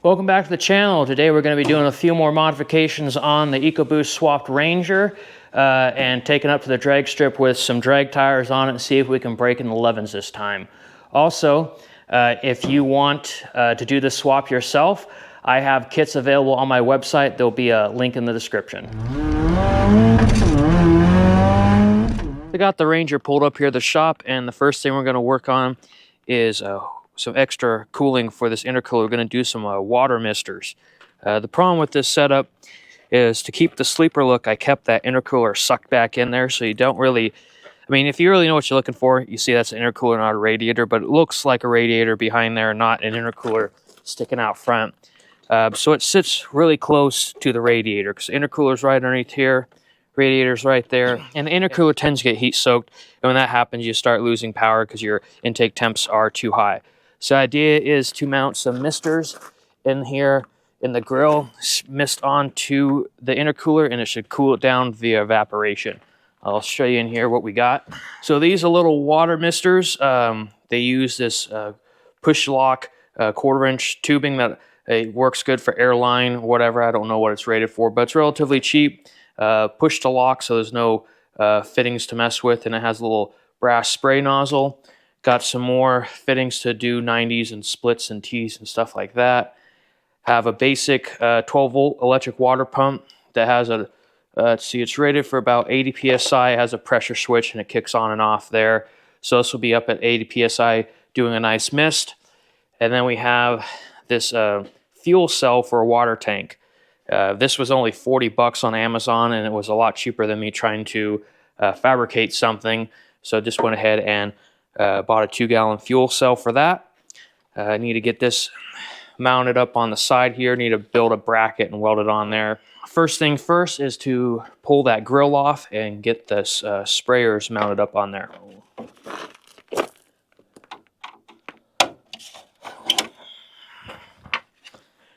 Welcome back to the channel. Today we're going to be doing a few more modifications on the Ecoboost swapped Ranger and taking up to the drag strip with some drag tires on it and see if we can break in the 11s this time. Also, if you want to do the swap yourself, I have kits available on my website. There'll be a link in the description. I got the Ranger pulled up here at the shop, and the first thing we're going to work on is some extra cooling for this intercooler. We're going to do some water misters. The problem with this setup is to keep the sleeper look, I kept that intercooler sucked back in there, so you don't really, I mean, if you really know what you're looking for, you see that's an intercooler, not a radiator, but it looks like a radiator behind there, not an intercooler sticking out front. So it sits really close to the radiator, because the intercooler's right underneath here, radiator's right there, and the intercooler tends to get heat soaked, and when that happens, you start losing power because your intake temps are too high. So the idea is to mount some misters in here in the grill, mist onto the intercooler, and it should cool it down via evaporation. I'll show you in here what we got. So these are little water misters. They use this push lock 1/4-inch tubing that works good for airline, whatever. I don't know what it's rated for, but it's relatively cheap. Push to lock, so there's no fittings to mess with, and it has a little brass spray nozzle. Got some more fittings to do 90s and splits and T's and stuff like that. Have a basic 12-volt electric water pump that has a, let's see, it's rated for about 80 PSI. It has a pressure switch and it kicks on and off there. So this will be up at 80 PSI doing a nice mist. And then we have this fuel cell for a water tank. This was only 40 bucks on Amazon, and it was a lot cheaper than me trying to fabricate something. So I just went ahead and bought a 2-gallon fuel cell for that. I need to get this mounted up on the side here. Need to build a bracket and weld it on there. First thing first is to pull that grill off and get this sprayers mounted up on there.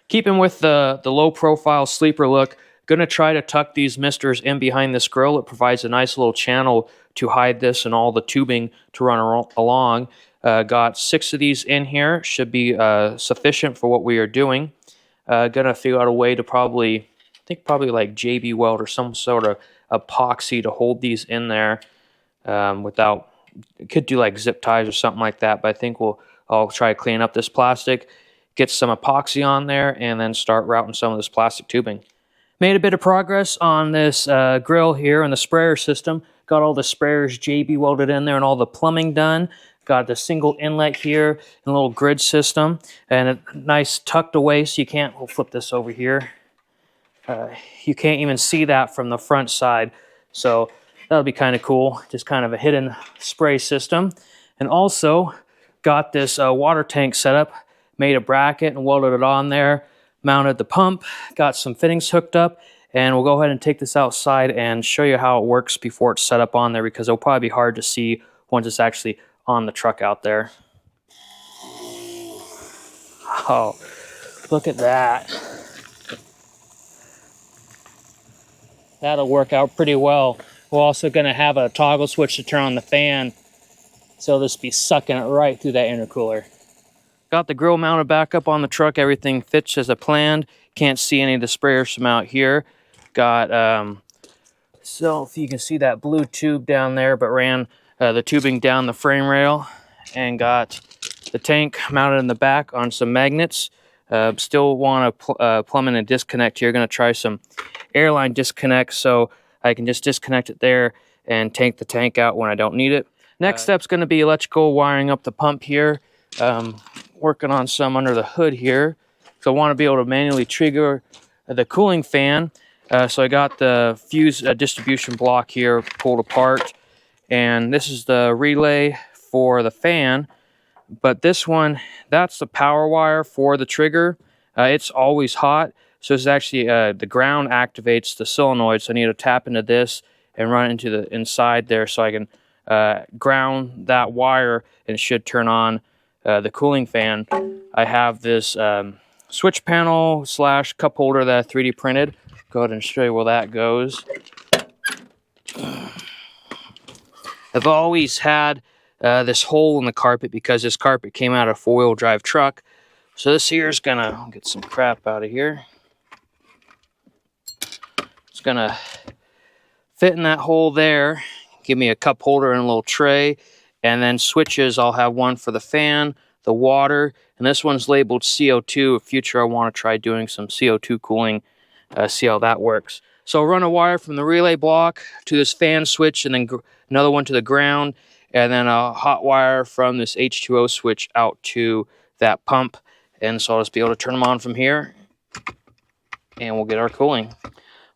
Keeping with the low profile sleeper look, gonna try to tuck these misters in behind this grill. It provides a nice little channel to hide this and all the tubing to run along. Got 6 of these in here. Should be sufficient for what we are doing. Gonna figure out a way to probably like JB Weld or some sort of epoxy to hold these in there without, could do like zip ties or something like that, but I think I'll try to clean up this plastic, get some epoxy on there, and then start routing some of this plastic tubing. Made a bit of progress on this grill here and the sprayer system. Got all the sprayers JB welded in there and all the plumbing done. Got the single inlet here and a little grid system and a nice tucked away so you can't, we'll flip this over here. You can't even see that from the front side. So that'll be kind of cool. Just kind of a hidden spray system. And also got this water tank set up, made a bracket and welded it on there. Mounted the pump, got some fittings hooked up, and we'll go ahead and take this outside and show you how it works before it's set up on there, because it'll probably be hard to see once it's actually on the truck out there. Oh, look at that. That'll work out pretty well. We're also going to have a toggle switch to turn on the fan, so this will be sucking it right through that intercooler. Got the grill mounted back up on the truck. Everything fits as I planned. Can't see any of the sprayers from out here. Got, so if you can see that blue tube down there, but ran the tubing down the frame rail, and got the tank mounted in the back on some magnets. Still want to plumb in a disconnect here. Going to try some airline disconnect so I can just disconnect it there and take the tank out when I don't need it. Next step's going to be electrical wiring up the pump here. Working on some under the hood here. So I want to be able to manually trigger the cooling fan. So I got the fuse distribution block here pulled apart. And this is the relay for the fan. But this one, that's the power wire for the trigger. It's always hot. So it's actually, the ground activates the solenoid. So I need to tap into this and run it into the inside there so I can ground that wire, and it should turn on the cooling fan. I have this switch panel / cup holder that I 3D printed. Go ahead and show you where that goes. I've always had this hole in the carpet because this carpet came out of a 4-wheel drive truck. So this here is gonna get some crap out of here. It's gonna fit in that hole there. Give me a cup holder and a little tray. And then switches, I'll have one for the fan, the water, and this one's labeled CO2. In future, I want to try doing some CO2 cooling, see how that works. So I'll run a wire from the relay block to this fan switch, and then another one to the ground, and then a hot wire from this H2O switch out to that pump. And so I'll just be able to turn them on from here, and we'll get our cooling.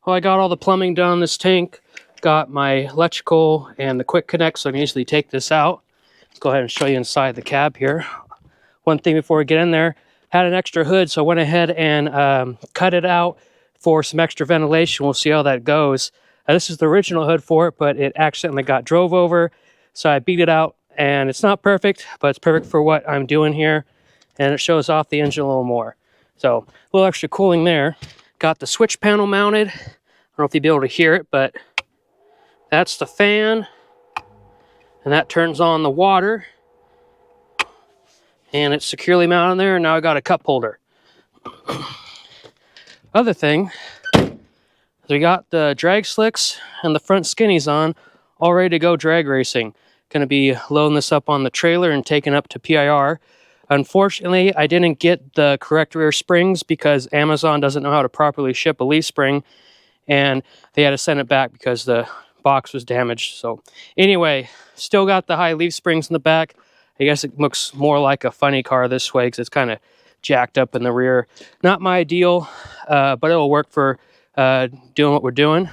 Well, I got all the plumbing done in this tank. Got my electrical and the quick connect, so I can easily take this out. Let's go ahead and show you inside the cab here. One thing before we get in there, had an extra hood, so I went ahead and cut it out for some extra ventilation. We'll see how that goes. This is the original hood for it, but it accidentally got drove over, so I beat it out, and it's not perfect, but it's perfect for what I'm doing here, and it shows off the engine a little more. So a little extra cooling there. Got the switch panel mounted. I don't know if you'll be able to hear it, but that's the fan, and that turns on the water, and it's securely mounted in there, and now I got a cup holder. Other thing, we got the drag slicks and the front skinnies on, all ready to go drag racing. Gonna be loading this up on the trailer and taking up to PIR. Unfortunately, I didn't get the correct rear springs because Amazon doesn't know how to properly ship a leaf spring, and they had to send it back because the box was damaged. So anyway, still got the high leaf springs in the back. I guess it looks more like a funny car this way because it's kind of jacked up in the rear. Not my ideal, but it'll work for doing what we're doing.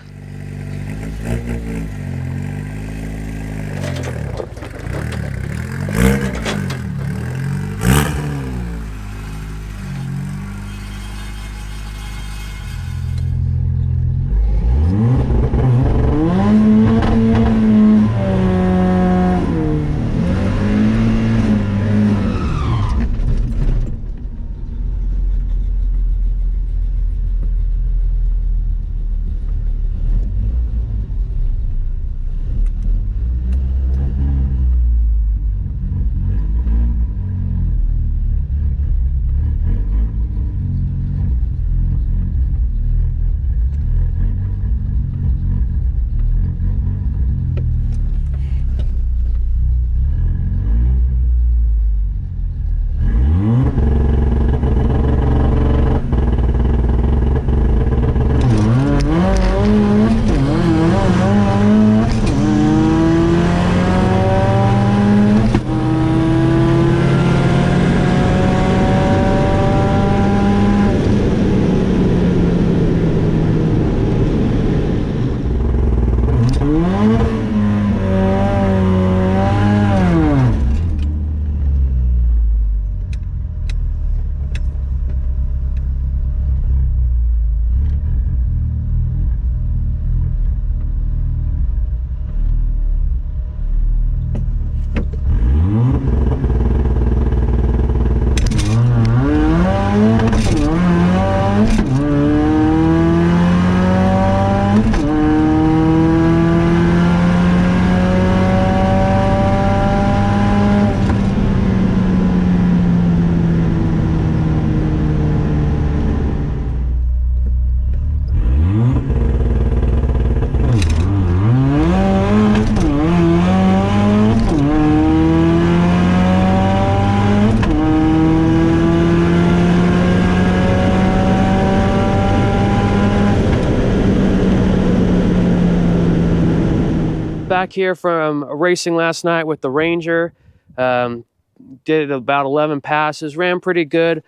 Back here from racing last night with the Ranger. Did about 11 passes, ran pretty good,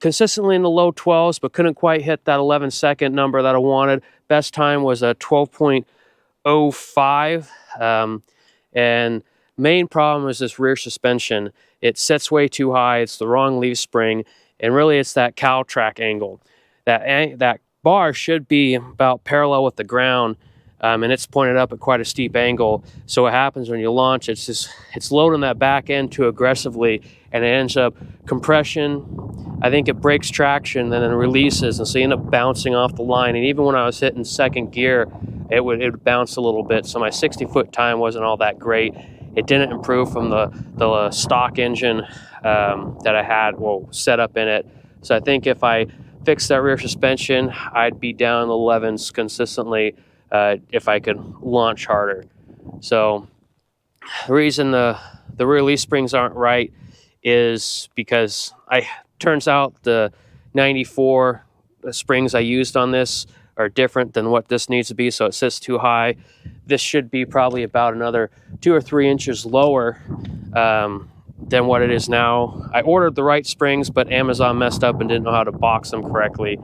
consistently in the low 12s, but couldn't quite hit that 11-second number that I wanted. Best time was a 12.05, and main problem is this rear suspension. It sits way too high. It's the wrong leaf spring, and really it's that cow track angle. That bar should be about parallel with the ground, and it's pointed up at quite a steep angle. So what happens when you launch, it's loading that back end too aggressively, and it ends up compression. I think it breaks traction and then releases, and so you end up bouncing off the line. And even when I was hitting second gear, it would bounce a little bit. So my 60-foot time wasn't all that great. it didn't improve from the stock engine that I had set up in it. So I think if I fixed that rear suspension, I'd be down 11s consistently if I could launch harder. So the reason the rear leaf springs aren't right is because turns out the 94 springs I used on this are different than what this needs to be, so it sits too high. This should be probably about another 2 or 3 inches lower than what it is now. I ordered the right springs, but Amazon messed up and didn't know how to box them correctly.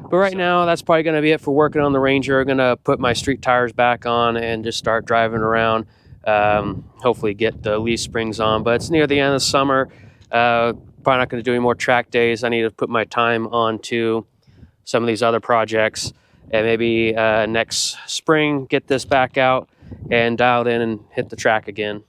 But right now, that's probably going to be it for working on the Ranger. I'm going to put my street tires back on and just start driving around. Hopefully get the leaf springs on. But it's near the end of the summer. Probably not going to do any more track days. I need to put my time onto some of these other projects. And maybe next spring, get this back out and dialed in and hit the track again.